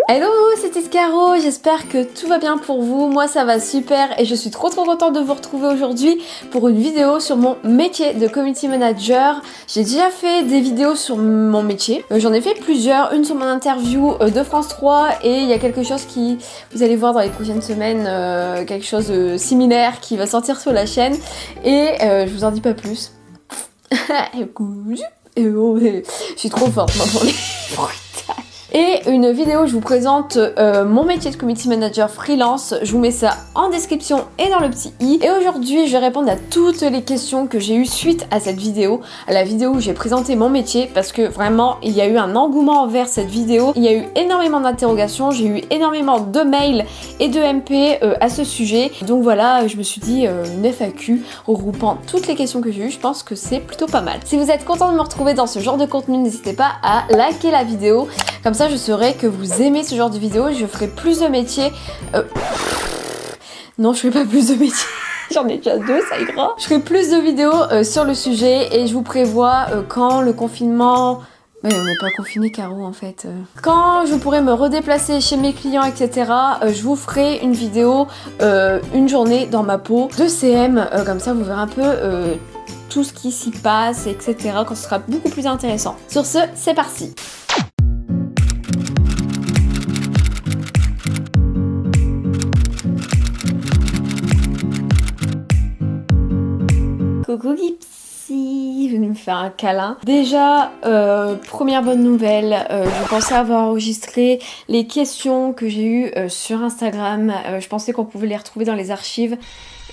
Hello, c'est Escaro, j'espère que tout va bien pour vous, moi ça va super et je suis trop contente de vous retrouver aujourd'hui pour une vidéo sur mon métier de community manager. J'ai déjà fait des vidéos sur mon métier, j'en ai fait plusieurs, une sur mon interview de France 3 et il y a quelque chose qui, vous allez voir dans les prochaines semaines, quelque chose de similaire qui va sortir sur la chaîne et je vous en dis pas plus. Je suis trop forte maintenant pour les bruitages. Et une vidéo où je vous présente mon métier de community manager freelance. Je vous mets ça en description et dans le petit i. Et aujourd'hui, je vais répondre à toutes les questions que j'ai eues suite à cette vidéo, à la vidéo où j'ai présenté mon métier, parce que vraiment, il y a eu un engouement envers cette vidéo. Il y a eu énormément d'interrogations, j'ai eu énormément de mails et de MP à ce sujet. Donc voilà, je me suis dit une FAQ regroupant toutes les questions que j'ai eues. Je pense que c'est plutôt pas mal. Si vous êtes content de me retrouver dans ce genre de contenu, n'hésitez pas à liker la vidéo. Comme ça, je saurai que vous aimez ce genre de vidéo et je ferai plus de métiers. Non, je ferai pas plus de métiers. J'en ai déjà 2, ça ira. Je ferai plus de vidéos sur le sujet et je vous prévois quand le confinement... Mais on n'est pas confiné, Caro, en fait. Quand je pourrai me redéplacer chez mes clients, etc., je vous ferai une vidéo, une journée dans ma peau de CM. Comme ça, vous verrez un peu tout ce qui s'y passe, etc., quand ce sera beaucoup plus intéressant. Sur ce, c'est parti. Coucou Gipsy, venez me faire un câlin. Déjà, première bonne nouvelle, je pensais avoir enregistré les questions que j'ai eues sur Instagram. Je pensais qu'on pouvait les retrouver dans les archives.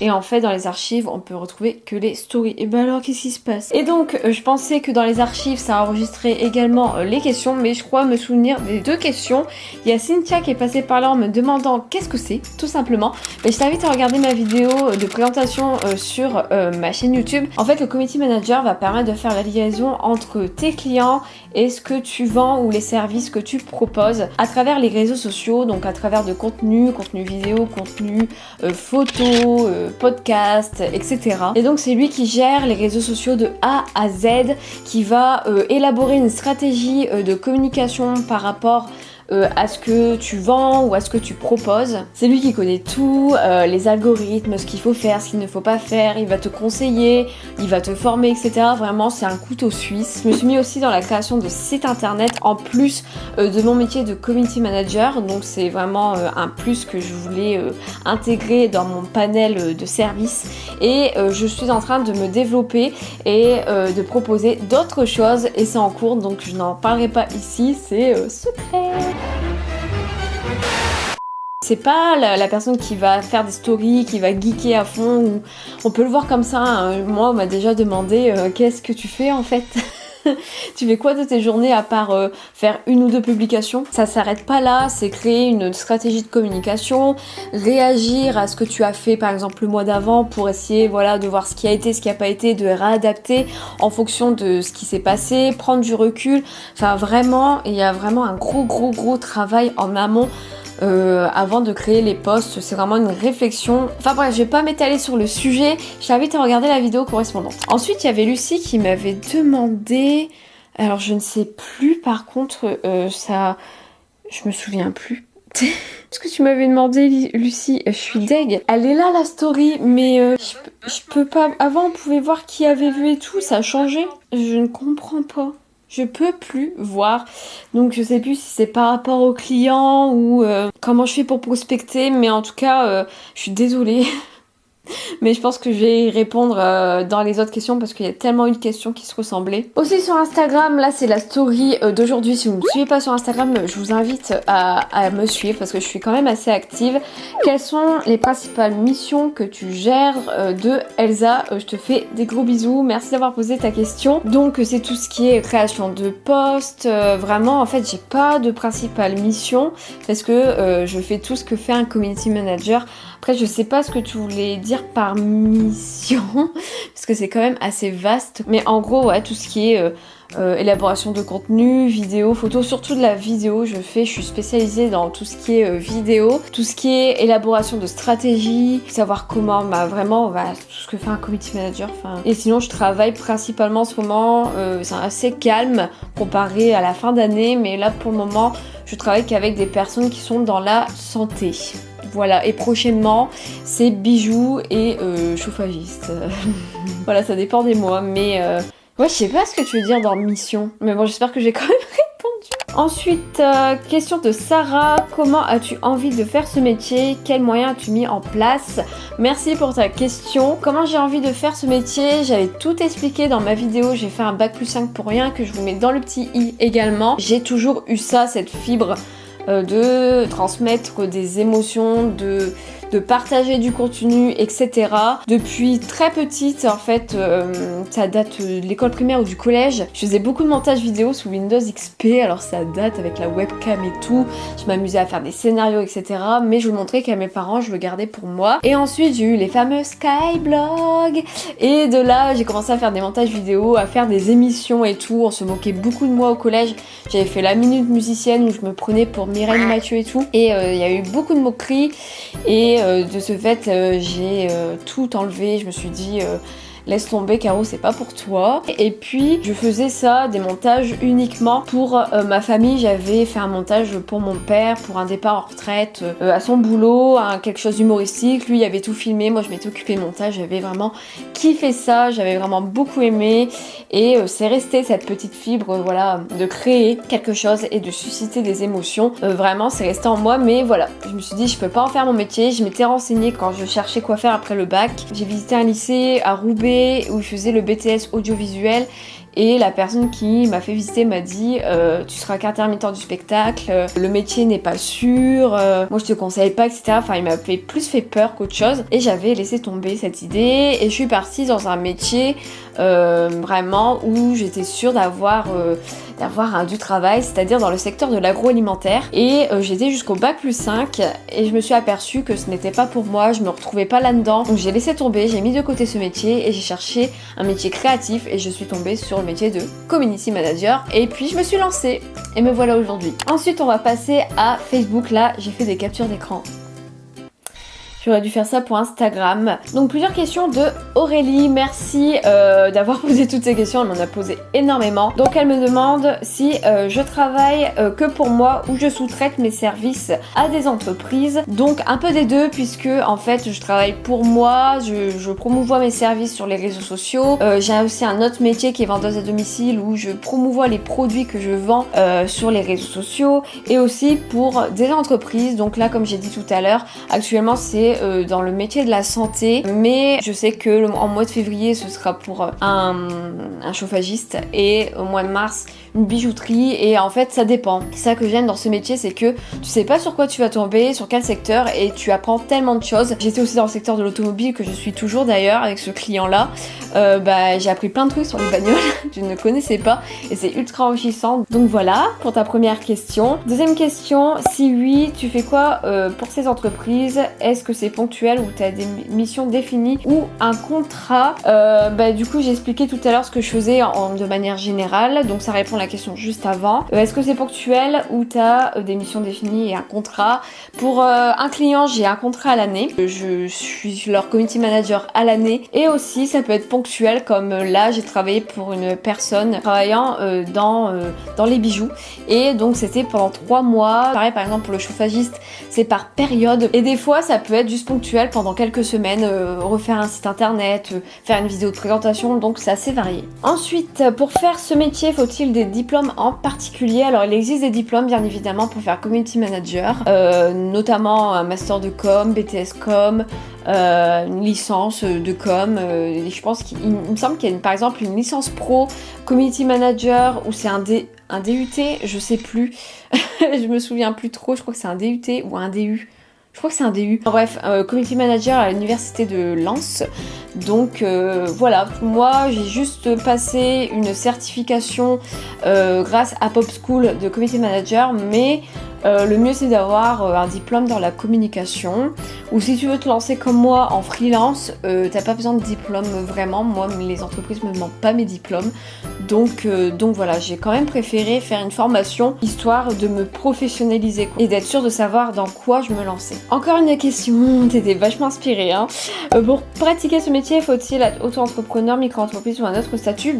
Et en fait, dans les archives, on peut retrouver que les stories. Et ben alors, qu'est-ce qui se passe? Et donc, je pensais que dans les archives, ça enregistrait également les questions, mais je crois me souvenir des 2 questions. Il y a Cynthia qui est passée par là en me demandant qu'est-ce que c'est, tout simplement. Mais je t'invite à regarder ma vidéo de présentation sur ma chaîne YouTube. En fait, le community manager va permettre de faire la liaison entre tes clients et ce que tu vends ou les services que tu proposes à travers les réseaux sociaux, donc à travers de contenu vidéo, contenu photo, podcast, etc. Et donc c'est lui qui gère les réseaux sociaux de A à Z, qui va élaborer une stratégie de communication par rapport à ce que tu vends ou à ce que tu proposes. C'est lui qui connaît tout, les algorithmes, ce qu'il faut faire, ce qu'il ne faut pas faire, il va te conseiller, il va te former, etc. Vraiment, c'est un couteau suisse. Je me suis mis aussi dans la création de sites internet en plus de mon métier de community manager, donc c'est vraiment un plus que je voulais intégrer dans mon panel de services et je suis en train de me développer et de proposer d'autres choses et c'est en cours, donc je n'en parlerai pas ici, c'est secret. C'est pas la personne qui va faire des stories, qui va geeker à fond, ou on peut le voir comme ça, hein. Moi on m'a déjà demandé qu'est-ce que tu fais en fait. Tu fais quoi de tes journées à part faire 1 ou 2 publications? Ça s'arrête pas là, c'est créer une stratégie de communication, réagir à ce que tu as fait par exemple le mois d'avant pour essayer voilà, de voir ce qui a été, ce qui a pas été, de réadapter en fonction de ce qui s'est passé, prendre du recul. Enfin vraiment, il y a vraiment un gros travail en amont. Avant de créer les posts, c'est vraiment une réflexion. Enfin bref, je vais pas m'étaler sur le sujet, je t'invite à regarder la vidéo correspondante. Ensuite, il y avait Lucie qui m'avait demandé, alors je ne sais plus par contre, ça, je me souviens plus. Est-ce que tu m'avais demandé, Lucie? Je suis deg. Elle est là la story, mais je peux pas. Avant, on pouvait voir qui avait vu et tout, ça a changé. Je ne comprends pas. Je peux plus voir, donc je sais plus si c'est par rapport aux clients ou comment je fais pour prospecter, mais en tout cas, je suis désolée. Mais je pense que je vais y répondre dans les autres questions parce qu'il y a tellement eu de questions qui se ressemblaient. Aussi sur Instagram, là c'est la story d'aujourd'hui. Si vous ne me suivez pas sur Instagram, je vous invite à me suivre parce que je suis quand même assez active. Quelles sont les principales missions que tu gères de Elsa? Je te fais des gros bisous. Merci d'avoir posé ta question. Donc c'est tout ce qui est création de posts. Vraiment, en fait, j'ai pas de principale mission parce que je fais tout ce que fait un community manager. Après, je sais pas ce que tu voulais dire dire par mission parce que c'est quand même assez vaste. Mais en gros, ouais, tout ce qui est élaboration de contenu, vidéo, photo, surtout de la vidéo, je suis spécialisée dans tout ce qui est vidéo, tout ce qui est élaboration de stratégie, savoir comment, vraiment, tout ce que fait un community manager. Et sinon, je travaille principalement en ce moment, c'est assez calme comparé à la fin d'année, mais là pour le moment, je travaille qu'avec des personnes qui sont dans la santé. Voilà, et prochainement, c'est bijoux et chauffagiste. Voilà, ça dépend des mois, mais ouais, je sais pas ce que tu veux dire dans mission, mais bon, j'espère que j'ai quand même répondu. Ensuite, question de Sarah, comment as-tu envie de faire ce métier? Quels moyens as-tu mis en place? Merci pour ta question. Comment j'ai envie de faire ce métier? J'avais tout expliqué dans ma vidéo, j'ai fait un bac+5 pour rien, que je vous mets dans le petit i également. J'ai toujours eu ça, cette fibre de transmettre des émotions, de partager du contenu, etc. Depuis très petite, en fait, ça date de l'école primaire ou du collège. Je faisais beaucoup de montage vidéo sous Windows XP, alors ça date avec la webcam et tout. Je m'amusais à faire des scénarios, etc. Mais je le montrais qu'à mes parents, je le gardais pour moi. Et ensuite, j'ai eu les fameux Skyblogs. Et de là, j'ai commencé à faire des montages vidéo, à faire des émissions et tout. On se moquait beaucoup de moi au collège. J'avais fait la minute musicienne où je me prenais pour Mireille Mathieu et tout. Et il y a eu beaucoup de moqueries. Et de ce fait, j'ai tout enlevé. Je me suis dit, laisse tomber Caro, c'est pas pour toi. Et puis je faisais ça, des montages uniquement pour ma famille. J'avais fait un montage pour mon père, pour un départ en retraite, à son boulot, quelque chose d'humoristique. Lui il avait tout filmé, moi je m'étais occupée montage. J'avais vraiment kiffé ça, j'avais vraiment beaucoup aimé. Et c'est resté cette petite fibre, voilà, de créer quelque chose et de susciter des émotions. Vraiment c'est resté en moi, mais voilà, je me suis dit je peux pas en faire mon métier. Je m'étais renseignée quand je cherchais quoi faire après le bac. J'ai visité un lycée à Roubaix où je faisais le BTS audiovisuel et la personne qui m'a fait visiter m'a dit tu seras qu'intermittent du spectacle, le métier n'est pas sûr, moi je te conseille pas, etc. Enfin il m'a plus fait peur qu'autre chose et j'avais laissé tomber cette idée et je suis partie dans un métier vraiment où j'étais sûre d'avoir du travail, c'est-à-dire dans le secteur de l'agroalimentaire. Et j'étais jusqu'au bac+5 et je me suis aperçue que ce n'était pas pour moi, je me retrouvais pas là-dedans. Donc j'ai laissé tomber, j'ai mis de côté ce métier et j'ai cherché un métier créatif et je suis tombée sur le métier de community manager et puis je me suis lancée et me voilà aujourd'hui. Ensuite on va passer à Facebook. Là j'ai fait des captures d'écran. J'aurais dû faire ça pour Instagram. Donc plusieurs questions de Aurélie. Merci d'avoir posé toutes ces questions. Elle m'en a posé énormément. Donc elle me demande si je travaille que pour moi ou je sous-traite mes services à des entreprises. Donc un peu des deux puisque en fait je travaille pour moi. Je promouvois mes services sur les réseaux sociaux. J'ai aussi un autre métier qui est vendeuse à domicile où je promouvois les produits que je vends sur les réseaux sociaux et aussi pour des entreprises. Donc là comme j'ai dit tout à l'heure, actuellement c'est dans le métier de la santé, mais je sais que en mois de février ce sera pour un chauffagiste et au mois de mars une bijouterie et en fait ça dépend. C'est ça que j'aime dans ce métier, c'est que tu sais pas sur quoi tu vas tomber, sur quel secteur et tu apprends tellement de choses. J'étais aussi dans le secteur de l'automobile que je suis toujours d'ailleurs avec ce client là. J'ai appris plein de trucs sur les bagnoles, je ne connaissais pas et c'est ultra enrichissant. Donc voilà pour ta première question. Deuxième question, si oui, tu fais quoi pour ces entreprises? Est-ce que c'est ponctuel ou tu as des missions définies ou un contrat? Du coup j'ai expliqué tout à l'heure ce que je faisais de manière générale, donc ça répond à la question juste avant. Est-ce que c'est ponctuel ou tu as des missions définies et un contrat? Pour un client j'ai un contrat à l'année, je suis leur community manager à l'année et aussi ça peut être ponctuel comme là j'ai travaillé pour une personne travaillant dans les bijoux et donc c'était pendant 3 mois. Pareil par exemple pour le chauffagiste c'est par période et des fois ça peut être juste ponctuel pendant quelques semaines, refaire un site internet, faire une vidéo de présentation, donc c'est assez varié. Ensuite, pour faire ce métier, faut-il des diplômes en particulier? Alors il existe des diplômes bien évidemment pour faire community manager, notamment un master de com, BTS com, une licence de com, je pense qu'il me semble qu'il y a par exemple une licence pro community manager ou c'est un DUT, je sais plus, je me souviens plus trop, je crois que c'est un DUT ou un DU. Je crois que c'est un DU. Bref, community manager à l'université de Lens. Donc voilà, moi j'ai juste passé une certification grâce à Pop School de community manager, mais le mieux c'est d'avoir un diplôme dans la communication. Ou si tu veux te lancer comme moi en freelance, t'as pas besoin de diplôme vraiment. Moi, les entreprises me demandent pas mes diplômes. Donc voilà, j'ai quand même préféré faire une formation histoire de me professionnaliser et d'être sûre de savoir dans quoi je me lançais. Encore une question, t'étais vachement inspirée. Hein. Pour pratiquer ce métier, faut-il être auto-entrepreneur, micro-entreprise ou un autre statut?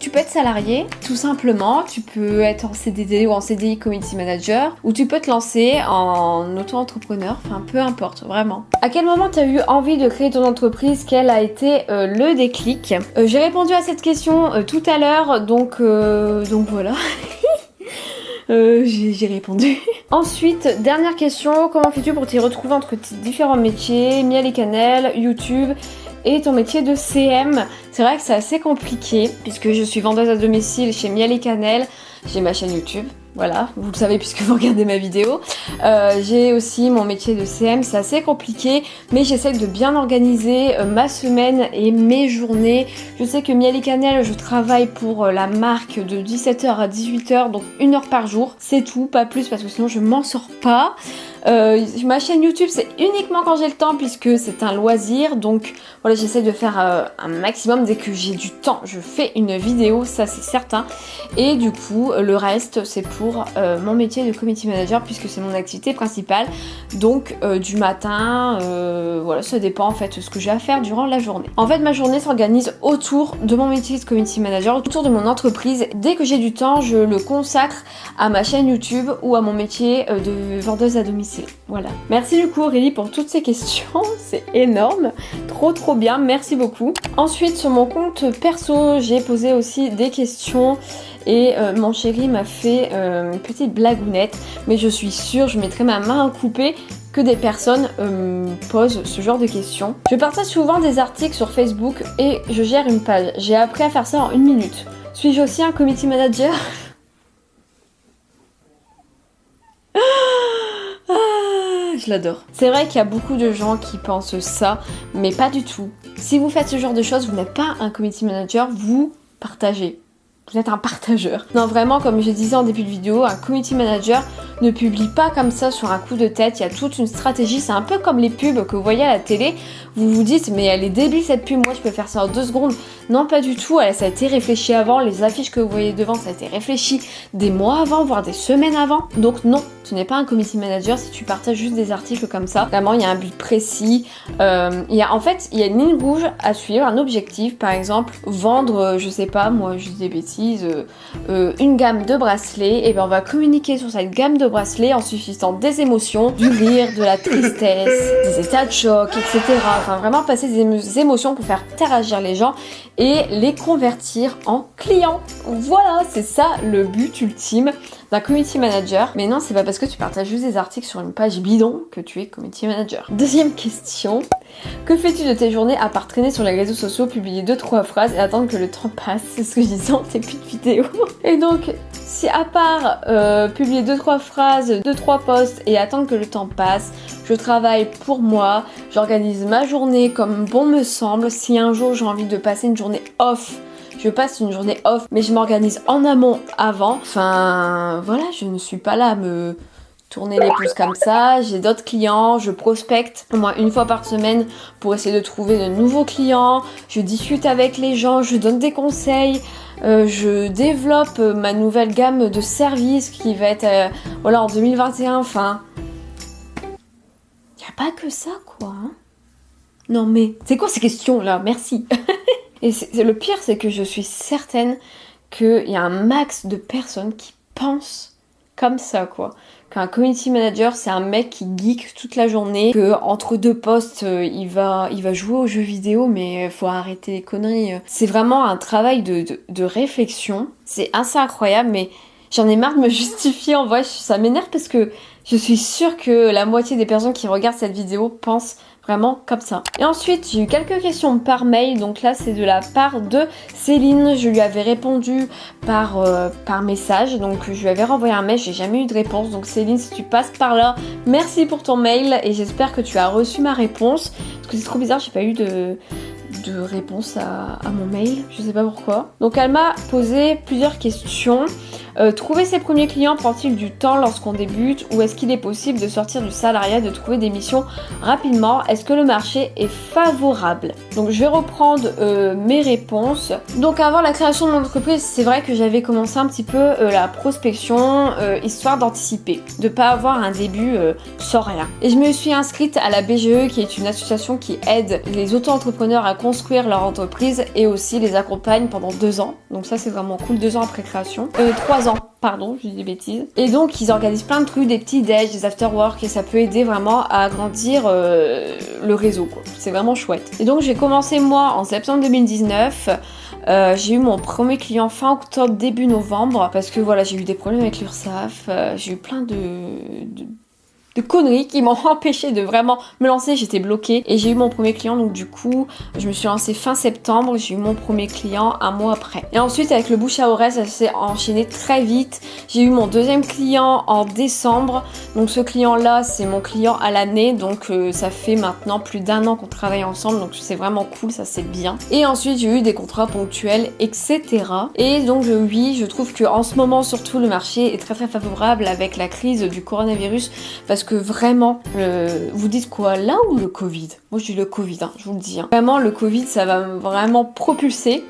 Tu peux être salarié, tout simplement. Tu peux être en CDD ou en CDI community manager, ou tu peux te lancer en auto-entrepreneur, enfin peu importe, vraiment. À quel moment t'as eu envie de créer ton entreprise? Quel a été le déclic? J'ai répondu à cette question tout à l'heure, donc voilà. J'ai répondu. Ensuite, dernière question, comment fais-tu pour t'y retrouver entre tes différents métiers, miel et cannelle, YouTube et ton métier de CM? C'est vrai que c'est assez compliqué puisque je suis vendeuse à domicile chez Miel et Cannelle, j'ai ma chaîne YouTube. Voilà, vous le savez puisque vous regardez ma vidéo. J'ai aussi mon métier de CM, c'est assez compliqué, mais j'essaie de bien organiser ma semaine et mes journées. Je sais que Miel et Cannelle, je travaille pour la marque de 17h à 18h, donc 1 heure par jour. C'est tout, pas plus, parce que sinon je m'en sors pas. Ma chaîne YouTube, c'est uniquement quand j'ai le temps puisque c'est un loisir, donc voilà, j'essaie de faire un maximum. Dès que j'ai du temps, je fais une vidéo, ça c'est certain. Et du coup, le reste, c'est pour mon métier de community manager puisque c'est mon activité principale. Donc du matin, voilà, ça dépend en fait de ce que j'ai à faire durant la journée. En fait, ma journée s'organise autour de mon métier de community manager, autour de mon entreprise. Dès que j'ai du temps, je le consacre à ma chaîne YouTube ou à mon métier de vendeuse à domicile. Voilà. Merci du coup Aurélie pour toutes ces questions, c'est énorme, trop bien, merci beaucoup. Ensuite sur mon compte perso, j'ai posé aussi des questions et mon chéri m'a fait une petite blagounette, mais je suis sûre, je mettrai ma main à couper que des personnes posent ce genre de questions. Je partage souvent des articles sur Facebook et je gère une page. J'ai appris à faire ça en 1 minute. Suis-je aussi un community manager? Je l'adore. C'est vrai qu'il y a beaucoup de gens qui pensent ça, mais pas du tout. Si vous faites ce genre de choses, vous n'êtes pas un community manager, vous partagez. Vous êtes un partageur. Non, vraiment, comme je disais en début de vidéo, un community manager ne publie pas comme ça sur un coup de tête. Il y a toute une stratégie. C'est un peu comme les pubs que vous voyez à la télé. Vous vous dites, mais elle est débile cette pub, moi je peux faire ça en 2 secondes. Non, pas du tout. Ça a été réfléchi avant. Les affiches que vous voyez devant, ça a été réfléchi des mois avant, voire des semaines avant. Donc non, tu n'es pas un community manager si tu partages juste des articles comme ça. Vraiment, il y a un but précis. En fait, il y a une ligne rouge à suivre, un objectif. Par exemple, vendre, je sais pas, moi, juste des bêtises, une gamme de bracelets. Et bien, on va communiquer sur cette gamme de bracelets en suscitant des émotions, du rire, de la tristesse, des états de choc, etc. Enfin, vraiment passer des émotions pour faire interagir les gens et les convertir en clients. Voilà, c'est ça le but ultime d'un community manager. Mais non, c'est pas parce que tu partages juste des articles sur une page bidon que tu es community manager. Deuxième question. Que fais-tu de tes journées à part traîner sur les réseaux sociaux, publier 2-3 phrases et attendre que le temps passe? C'est ce que je disais en début de vidéo. Et donc, si à part publier 2-3 phrases, 2-3 posts et attendre que le temps passe, je travaille pour moi, j'organise ma journée comme bon me semble. Si un jour j'ai envie de passer une journée off, je passe une journée off, mais je m'organise en amont avant. Enfin, voilà, je ne suis pas là à me tourner les pouces comme ça. J'ai d'autres clients, je prospecte au moins 1 fois par semaine pour essayer de trouver de nouveaux clients. Je discute avec les gens, je donne des conseils. Je développe ma nouvelle gamme de services qui va être en 2021. Enfin, y a pas que ça quoi. Hein. Non mais c'est quoi ces questions là? Merci. Et le pire, c'est que je suis certaine qu'il y a un max de personnes qui pensent comme ça, quoi. Qu'un community manager, c'est un mec qui geek toute la journée, que entre 2 posts, il va jouer aux jeux vidéo, mais faut arrêter les conneries. C'est vraiment un travail de réflexion. C'est assez incroyable, mais j'en ai marre de me justifier. En vrai, ça m'énerve parce que je suis sûre que la moitié des personnes qui regardent cette vidéo pensent vraiment comme ça. Et ensuite, j'ai eu quelques questions par mail. Donc là, c'est de la part de Céline. Je lui avais répondu par message. Donc je lui avais renvoyé un mail. J'ai jamais eu de réponse. Donc Céline, si tu passes par là, merci pour ton mail. Et j'espère que tu as reçu ma réponse. Parce que c'est trop bizarre, j'ai pas eu de réponse à mon mail, je sais pas pourquoi. Donc elle m'a posé plusieurs questions. Trouver ses premiers clients prend-il du temps lorsqu'on débute ou est-ce qu'il est possible de sortir du salariat, de trouver des missions rapidement? Est-ce que le marché est favorable? Donc je vais reprendre mes réponses. Donc avant la création de mon entreprise, c'est vrai que j'avais commencé un petit peu la prospection, histoire d'anticiper, de pas avoir un début sans rien. Et je me suis inscrite à la BGE qui est une association qui aide les auto-entrepreneurs à construire leur entreprise et aussi les accompagne pendant 2 ans. Donc ça c'est vraiment cool, 2 ans après création. 3 ans, pardon, je dis des bêtises. Et donc ils organisent plein de trucs, des petits déj, des after-work et ça peut aider vraiment à agrandir le réseau quoi. C'est vraiment chouette. Et donc j'ai commencé moi en septembre 2019. J'ai eu mon premier client fin octobre, début novembre parce que voilà j'ai eu des problèmes avec l'URSSAF, j'ai eu plein de conneries qui m'ont empêché de vraiment me lancer, j'étais bloquée et j'ai eu mon premier client donc du coup je me suis lancée fin septembre, j'ai eu mon premier client un mois après. Et ensuite avec le bouche à oreille ça s'est enchaîné très vite, j'ai eu mon deuxième client en décembre, donc ce client là c'est mon client à l'année donc ça fait maintenant plus d'1 an qu'on travaille ensemble donc c'est vraiment cool, ça c'est bien. Et ensuite j'ai eu des contrats ponctuels etc. Et donc oui je trouve que en ce moment surtout le marché est très très favorable avec la crise du coronavirus parce que vraiment, vous dites quoi, là ou le Covid? Moi je dis le Covid, hein, je vous le dis. Hein. Vraiment le Covid ça va vraiment propulser.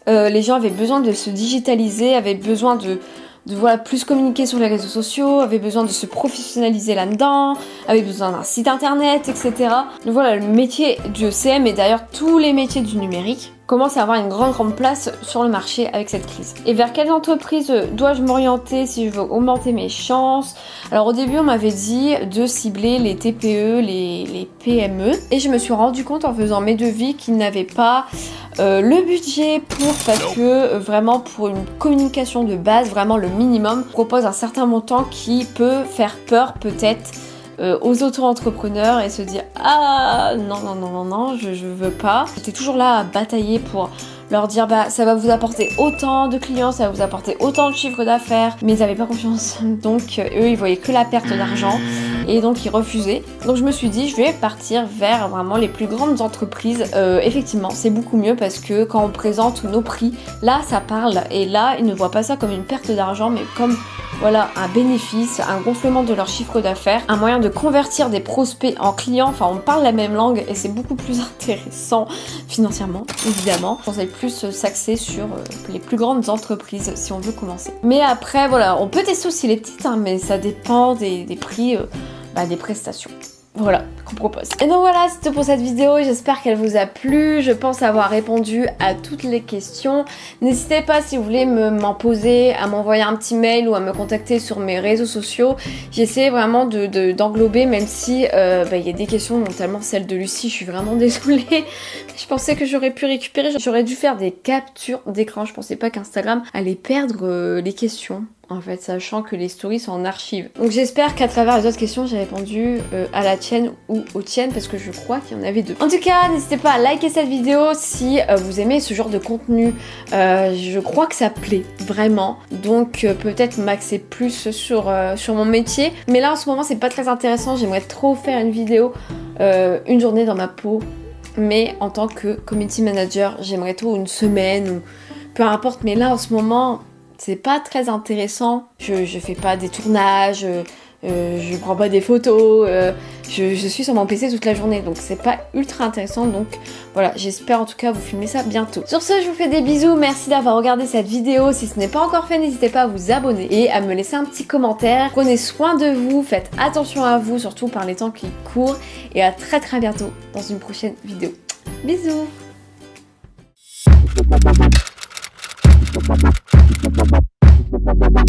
Les gens avaient besoin de se digitaliser, avaient besoin de voilà, plus communiquer sur les réseaux sociaux, avaient besoin de se professionnaliser là-dedans, avaient besoin d'un site internet, etc. Donc voilà, le métier du CM et d'ailleurs tous les métiers du numérique commencent à avoir une grande place sur le marché avec cette crise. Et vers quelle entreprise dois-je m'orienter si je veux augmenter mes chances? Alors au début on m'avait dit de cibler les TPE, les PME et je me suis rendu compte en faisant mes devis qu'ils n'avaient pas le budget parce que vraiment pour une communication de base, vraiment le minimum, propose un certain montant qui peut faire peur peut-être aux auto-entrepreneurs et se dire ah non je veux pas. J'étais toujours là à batailler pour leur dire bah ça va vous apporter autant de clients, ça va vous apporter autant de chiffre d'affaires, mais ils n'avaient pas confiance donc eux ils voyaient que la perte d'argent et donc ils refusaient. Donc je me suis dit je vais partir vers vraiment les plus grandes entreprises. Effectivement c'est beaucoup mieux parce que quand on présente nos prix, là ça parle et là ils ne voient pas ça comme une perte d'argent mais comme voilà un bénéfice, un gonflement de leur chiffre d'affaires, un moyen de convertir des prospects en clients, enfin on parle la même langue et c'est beaucoup plus intéressant financièrement évidemment. Je pensais plus s'axer sur les plus grandes entreprises si on veut commencer. Mais après voilà, on peut tester aussi les petites hein, mais ça dépend des prix des prestations. Voilà, qu'on propose. Et donc voilà, c'était pour cette vidéo, j'espère qu'elle vous a plu, je pense avoir répondu à toutes les questions. N'hésitez pas si vous voulez m'en poser, à m'envoyer un petit mail ou à me contacter sur mes réseaux sociaux. J'essaie vraiment d'englober, même si y a des questions, notamment celle de Lucie, je suis vraiment désolée. Je pensais que j'aurais pu récupérer, j'aurais dû faire des captures d'écran, je pensais pas qu'Instagram allait perdre les questions. En fait, sachant que les stories sont en archive. Donc j'espère qu'à travers les autres questions, j'ai répondu à la tienne ou aux tiennes parce que je crois qu'il y en avait 2. En tout cas, n'hésitez pas à liker cette vidéo si vous aimez ce genre de contenu. Je crois que ça plaît vraiment. Donc peut-être m'axer plus sur mon métier. Mais là, en ce moment, c'est pas très intéressant. J'aimerais trop faire une vidéo, une journée dans ma peau. Mais en tant que community manager, j'aimerais trop une semaine ou peu importe. Mais là, en ce moment... c'est pas très intéressant, je fais pas des tournages, je prends pas des photos, je suis sur mon PC toute la journée donc c'est pas ultra intéressant donc voilà, j'espère en tout cas vous filmer ça bientôt. Sur ce, je vous fais des bisous, merci d'avoir regardé cette vidéo, si ce n'est pas encore fait n'hésitez pas à vous abonner et à me laisser un petit commentaire. Prenez soin de vous, faites attention à vous surtout par les temps qui courent et à très très bientôt dans une prochaine vidéo. Bisous. Bye.